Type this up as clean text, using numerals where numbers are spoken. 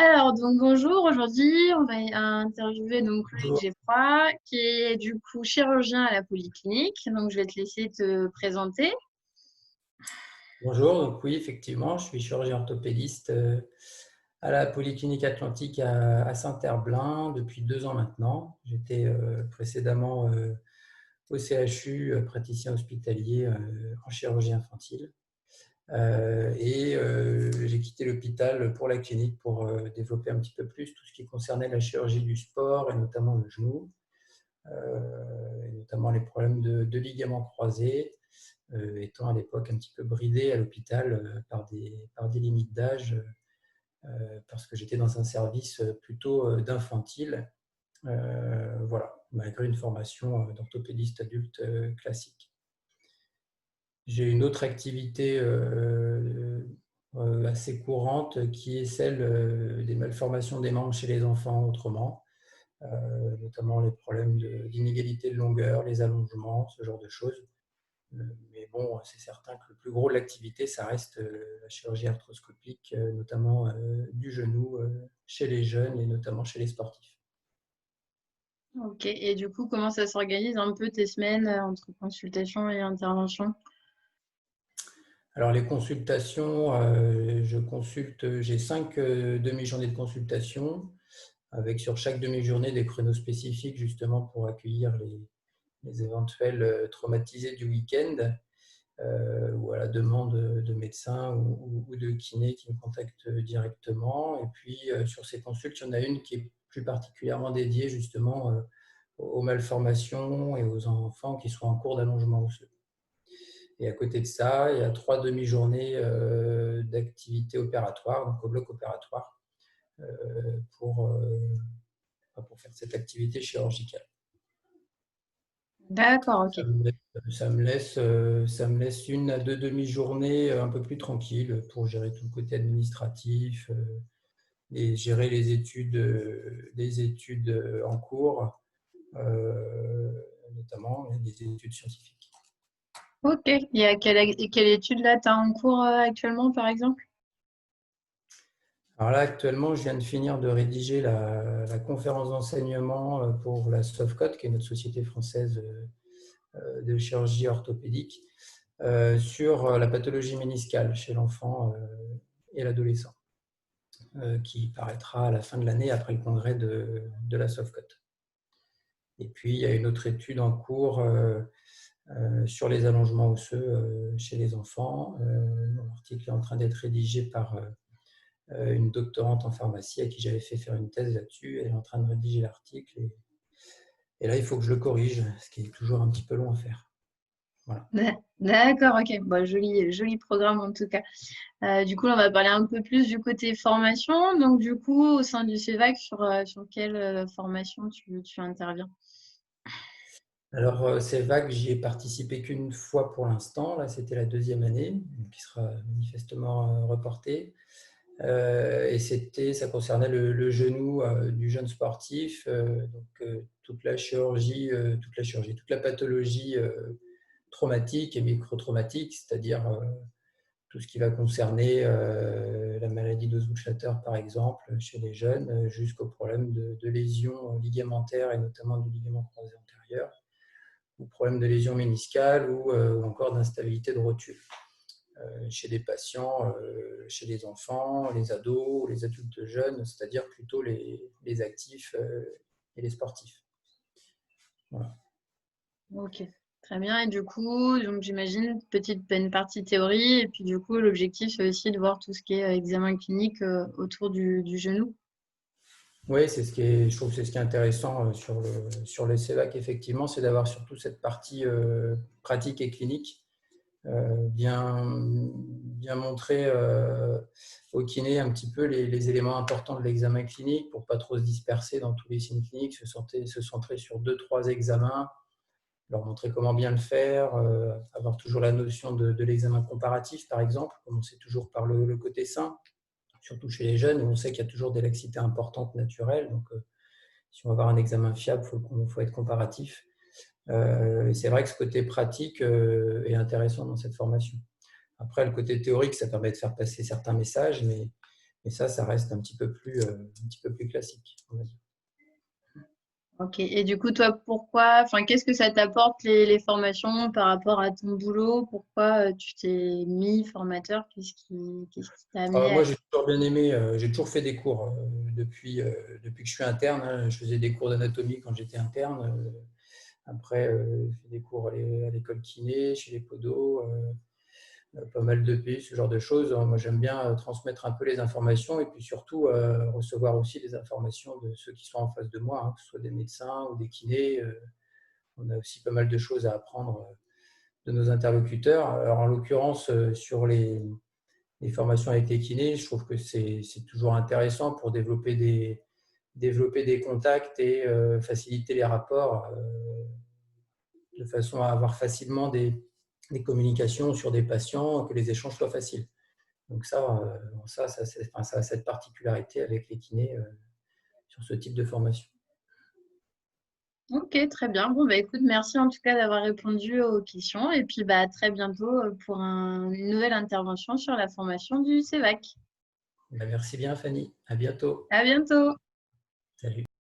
Alors, donc bonjour, aujourd'hui on va interviewer donc Loïc Bonjour. Geffroy, qui est du coup chirurgien à la polyclinique. Donc je vais te laisser te présenter. Bonjour, donc oui, effectivement, je suis chirurgien orthopédiste à la Polyclinique Atlantique à Saint-Herblain depuis 2 ans maintenant. J'étais précédemment au CHU, praticien hospitalier en chirurgie infantile. J'ai quitté l'hôpital pour la clinique pour développer un petit peu plus tout ce qui concernait la chirurgie du sport et notamment le genou, et notamment les problèmes de ligaments croisés. Étant à l'époque un petit peu bridé à l'hôpital par des limites d'âge, parce que j'étais dans un service plutôt d'infantile, voilà, malgré une formation d'orthopédiste adulte classique. J'ai une autre activité assez courante qui est celle des malformations des membres chez les enfants autrement, notamment les problèmes d'inégalité de longueur, les allongements, ce genre de choses. Mais bon, c'est certain que le plus gros de l'activité, ça reste la chirurgie arthroscopique, notamment du genou chez les jeunes et notamment chez les sportifs. Ok, et du coup, comment ça s'organise un peu tes semaines entre consultation et intervention? Alors les consultations, je consulte, j'ai 5 demi-journées de consultation, avec sur chaque demi-journée des créneaux spécifiques justement pour accueillir les éventuels traumatisés du week-end. Ou à la demande de médecins ou de kinés qui me contactent directement. Et puis, sur ces consultes, il y en a une qui est plus particulièrement dédiée justement aux malformations et aux enfants qui sont en cours d'allongement osseux. Et à côté de ça, il y a 3 demi-journées d'activité opératoire, donc au bloc opératoire, euh, pour, euh, pour faire cette activité chirurgicale. D'accord, Ça ok. me laisse, ça me laisse 1 à 2 demi-journées un peu plus tranquilles pour gérer tout le côté administratif et gérer les études en cours, euh, notamment des études scientifiques. Ok, et quelle étude là tu as en cours actuellement, par exemple? Alors là, actuellement, je viens de finir de rédiger la conférence d'enseignement pour la SOFCOT, qui est notre société française de chirurgie orthopédique, sur la pathologie méniscale chez l'enfant et l'adolescent, qui paraîtra à la fin de l'année après le congrès de la SOFCOT. Et puis, il y a une autre étude en cours sur les allongements osseux chez les enfants. L'article est en train d'être rédigé par une doctorante en pharmacie à qui j'avais fait faire une thèse là-dessus. Elle est en train de rédiger l'article. Et là, il faut que je le corrige, ce qui est toujours un petit peu long à faire. Voilà. D'accord, ok. Bon, joli programme en tout cas. Du coup, là, on va parler un peu plus du côté formation. Donc, du coup, au sein du CEVAC, sur quelle formation tu interviens? Alors, c'est vague, j'y ai participé qu'une fois pour l'instant. Là, c'était la deuxième année, qui sera manifestement reportée. Ça concernait le genou du jeune sportif, toute la pathologie traumatique et micro-traumatique, c'est-à-dire tout ce qui va concerner la maladie d'Osgood-Schlatter, par exemple, chez les jeunes, jusqu'au problème de lésions ligamentaires et notamment du ligament croisé antérieur, ou problème de lésions méniscales ou encore d'instabilité de rotule chez des patients, chez les enfants, les ados, les adultes jeunes, c'est-à-dire plutôt les actifs et les sportifs. Voilà. Ok, très bien. Et du coup, donc j'imagine une partie théorie. Et puis, du coup, l'objectif, c'est aussi de voir tout ce qui est examen clinique autour du genou. Oui, je trouve que c'est ce qui est intéressant sur le CEVAC, effectivement, c'est d'avoir surtout cette partie pratique et clinique bien montrer au kiné un petit peu les éléments importants de l'examen clinique pour pas trop se disperser dans tous les signes cliniques, se centrer sur 2, 3 examens, leur montrer comment bien le faire, avoir toujours la notion de l'examen comparatif, par exemple, commencer toujours par le côté sain, surtout chez les jeunes, où on sait qu'il y a toujours des laxités importantes naturelles. Donc, si on veut avoir un examen fiable, il faut être comparatif. C'est vrai que ce côté pratique est intéressant dans cette formation. Après, le côté théorique, ça permet de faire passer certains messages, mais Mais ça reste un petit peu plus classique, on va dire. Ok. Et du coup, toi, pourquoi, enfin, qu'est-ce que ça t'apporte les formations par rapport à ton boulot? Pourquoi tu t'es mis formateur? Qu'est-ce qui t'a amené à... Moi, j'ai toujours bien aimé, j'ai toujours fait des cours depuis que je suis interne, hein. Je faisais des cours d'anatomie quand j'étais interne. Après, j'ai fait des cours à l'école kiné, chez les podos, pas mal d'EP, ce genre de choses. Moi, j'aime bien transmettre un peu les informations et puis surtout recevoir aussi des informations de ceux qui sont en face de moi, hein, que ce soit des médecins ou des kinés. On a aussi pas mal de choses à apprendre de nos interlocuteurs. Alors, en l'occurrence, sur les formations avec les kinés, je trouve que c'est toujours intéressant pour développer des contacts et faciliter les rapports de façon à avoir facilement des communications sur des patients, que les échanges soient faciles. Donc ça a cette particularité avec les kinés sur ce type de formation. Ok, très bien. Bon, bah écoute, merci en tout cas d'avoir répondu aux questions. Et puis, bah, à très bientôt pour une nouvelle intervention sur la formation du CEVAC. Merci bien, Fanny. À bientôt. À bientôt. Salut.